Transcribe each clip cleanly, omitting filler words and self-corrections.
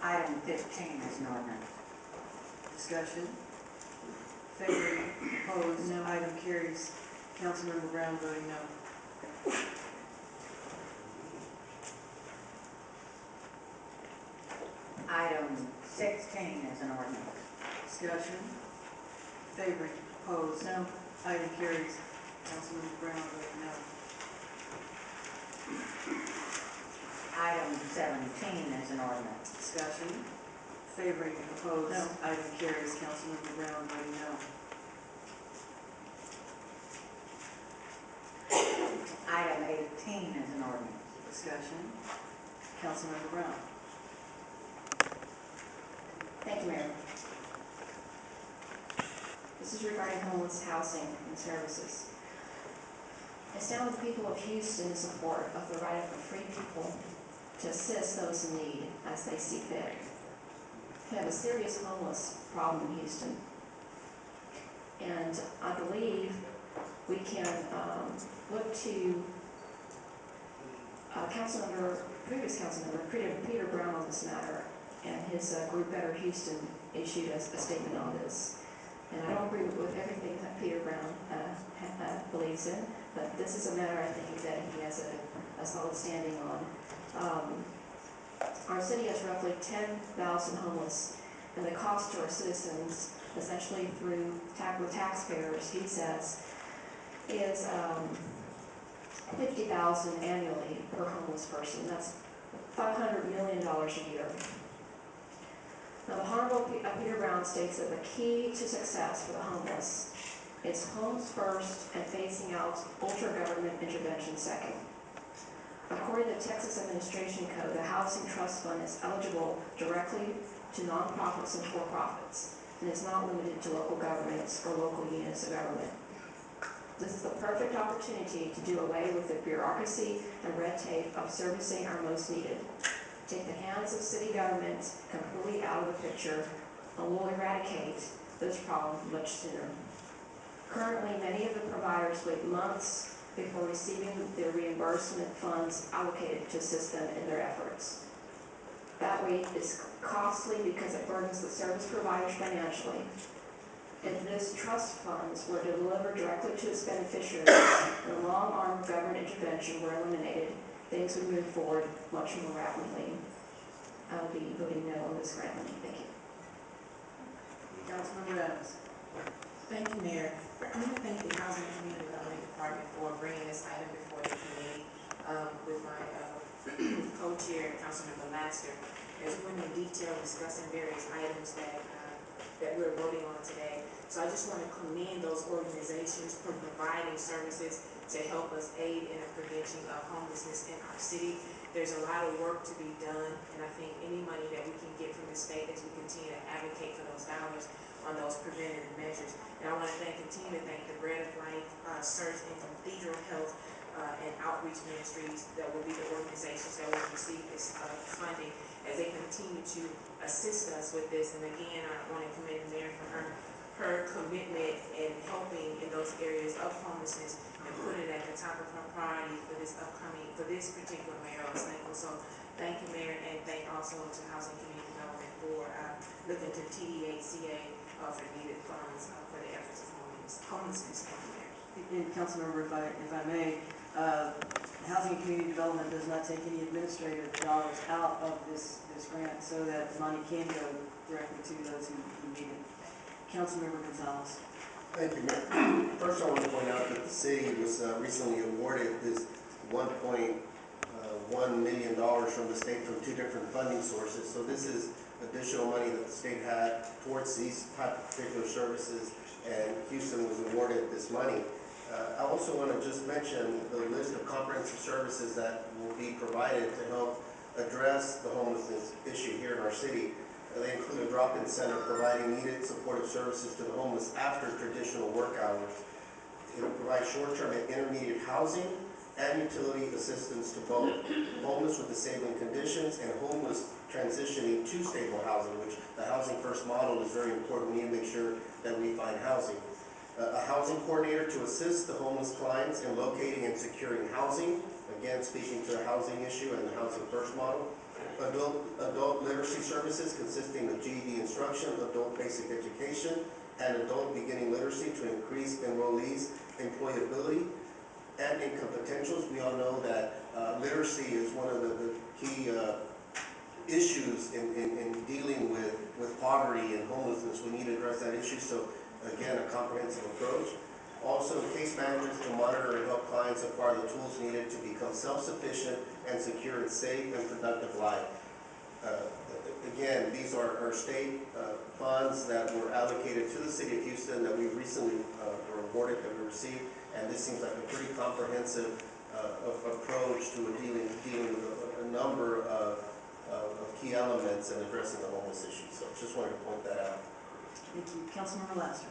Item 15 is an ordinance. Discussion. Favor, opposed, no. Item carries. Councilmember Brown voting no. Item 16 is an ordinance. Discussion. Favor, opposed, no. Item carries. Councilmember Brown voting no. Item 17 is an ordinance. Discussion. Favoring, opposed, No. Item carries. Councilmember Brown voting no. Item 18 is an ordinance. Discussion. Councilmember Brown. Thank you, Mayor. This is regarding homeless housing and services. It's now with the people of Houston in support of providing for free people to assist those in need as they see fit. We have a serious homeless problem in Houston. And I believe we can look to previous council member, Peter Brown on this matter, and his group Better Houston issued a statement on this. And I don't agree with everything that Peter Brown believes in, but this is a matter I think that he has a solid standing on. Our city has roughly 10,000 homeless, and the cost to our citizens, essentially through taxpayers, he says, is $50,000 annually per homeless person. That's $500 million a year. Now, the Honorable Peter Brown states that the key to success for the homeless is homes first and phasing out ultra-government intervention second. According to the Texas Administration Code, the Housing Trust Fund is eligible directly to nonprofits and for-profits, and is not limited to local governments or local units of government. This is the perfect opportunity to do away with the bureaucracy and red tape of servicing our most needed. Take the hands of city government completely out of the picture, and we'll eradicate this problem much sooner. Currently, many of the providers wait months before receiving their reimbursement funds allocated to assist them in their efforts. That wait is costly because it burdens the service providers financially. If this trust funds were delivered directly to its beneficiaries and the long arm of government intervention were eliminated, things would move forward much more rapidly. I will be voting no on this grant. Thank you. Councilmember Adams. Thank you, Mayor. I want to thank the Housing and Community Development Department for bringing this item before the committee with my co-chair, Councilmember Laster, as we went in detail discussing various items that we're voting on today. So I just want to commend those organizations for providing services to help us aid in the prevention of homelessness in our city. There's a lot of work to be done, and I think any money that we can get from the state as we continue to advocate for those dollars on those preventative measures. And I want to continue to thank the Bread of Life, Search and Cathedral Health and Outreach Ministries that will be the organizations that will receive this funding as they continue to assist us with this. And again, I want to commend the mayor for her commitment in helping in those areas of homelessness and put it at the top of her priority for this particular mayoral cycle. So thank you, Mayor, and thank also to Housing and Community Development for looking to TDHCA for needed funds for the efforts of homelessness. Thank you, Mayor. And Councilmember, if I may, Housing and Community Development does not take any administrative dollars out of this grant, so that the money can go directly to those who need it. Councilmember Gonzalez. Thank you, Mayor. First, I want to point out that the city was recently awarded this $1.1 million from the state from two different funding sources. So this is additional money that the state had towards these type of particular services, and Houston was awarded this money. I also want to just mention the list of comprehensive services that will be provided to help address the homelessness issue here in our city. They include a drop-in center providing needed supportive services to the homeless after traditional work hours. It will provide short-term and intermediate housing and utility assistance to both homeless with disabling conditions and homeless transitioning to stable housing, which the Housing First model is very important. We need to make sure that we find housing. A housing coordinator to assist the homeless clients in locating and securing housing, again speaking to the housing issue and the Housing First model. adult literacy services consisting of GED instruction, adult basic education, and adult beginning literacy to increase enrollees' employability and income potentials. We all know that literacy is one of the key issues in dealing with poverty and homelessness. We need to address that issue, so again, a comprehensive approach. Also, case managers to monitor and help clients acquire the tools needed to become self-sufficient and secure a safe and productive life. Again, these are state funds that were allocated to the city of Houston that we recently were awarded, that we received, and this seems like a pretty comprehensive approach to dealing with a number of key elements in addressing the homeless issue. So just wanted to point that out. Thank you. Councilmember Laster.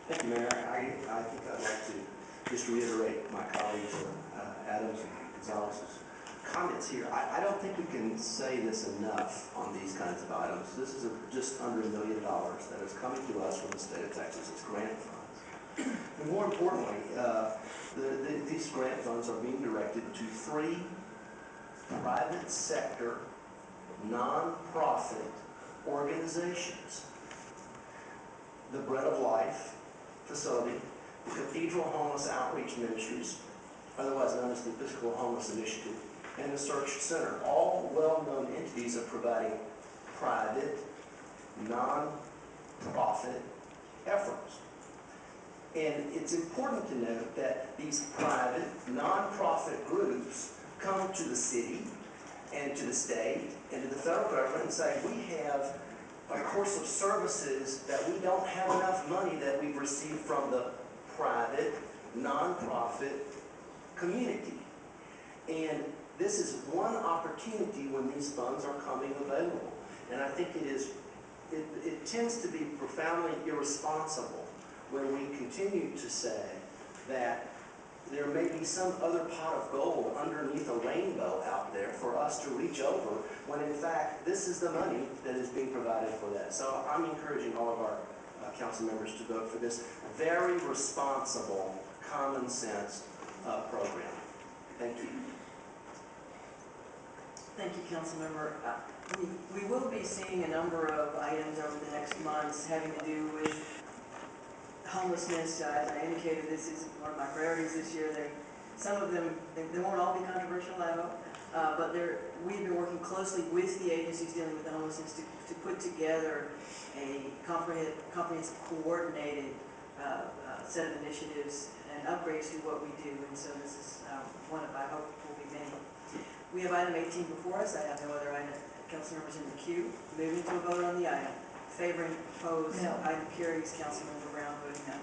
Thank you, Mayor. I think I'd like to just reiterate my colleagues, Adams and Gonzalez's comments here. I don't think we can say this enough on these kinds of items. This is just under $1 million that is coming to us from the state of Texas. It's grant funds. And more importantly, these grant funds are being directed to 3 private sector, non-profit organizations. The Bread of Life facility, the Cathedral Homeless Outreach Ministries, otherwise known as the Physical Homeless Initiative, and the Search Center, all well-known entities of providing private, non-profit efforts. And it's important to note that these private, non-profit groups come to the city and to the state and to the federal government and say, we have a course of services that we don't have enough money that we've received from the private, non-profit community. And this is one opportunity when these funds are coming available. And I think it tends to be profoundly irresponsible when we continue to say that there may be some other pot of gold underneath a rainbow out there for us to reach over, when in fact this is the money that is being provided for that. So I'm encouraging all of our council members to vote for this very responsible, common sense program. Thank you. Thank you, Councilmember. We will be seeing a number of items over the next months having to do with homelessness. As I indicated, this is one of my priorities this year. Some of them, they won't all be controversial, I hope, but we've been working closely with the agencies dealing with the homelessness to put together a comprehensive, coordinated set of initiatives and upgrades to what we do. And so this is one of, I hope, will be many. We have item 18 before us. I have no other council members in the queue. Moving to a vote on the item. Favoring, opposed, No. item carries. Councilmember Brown voting no.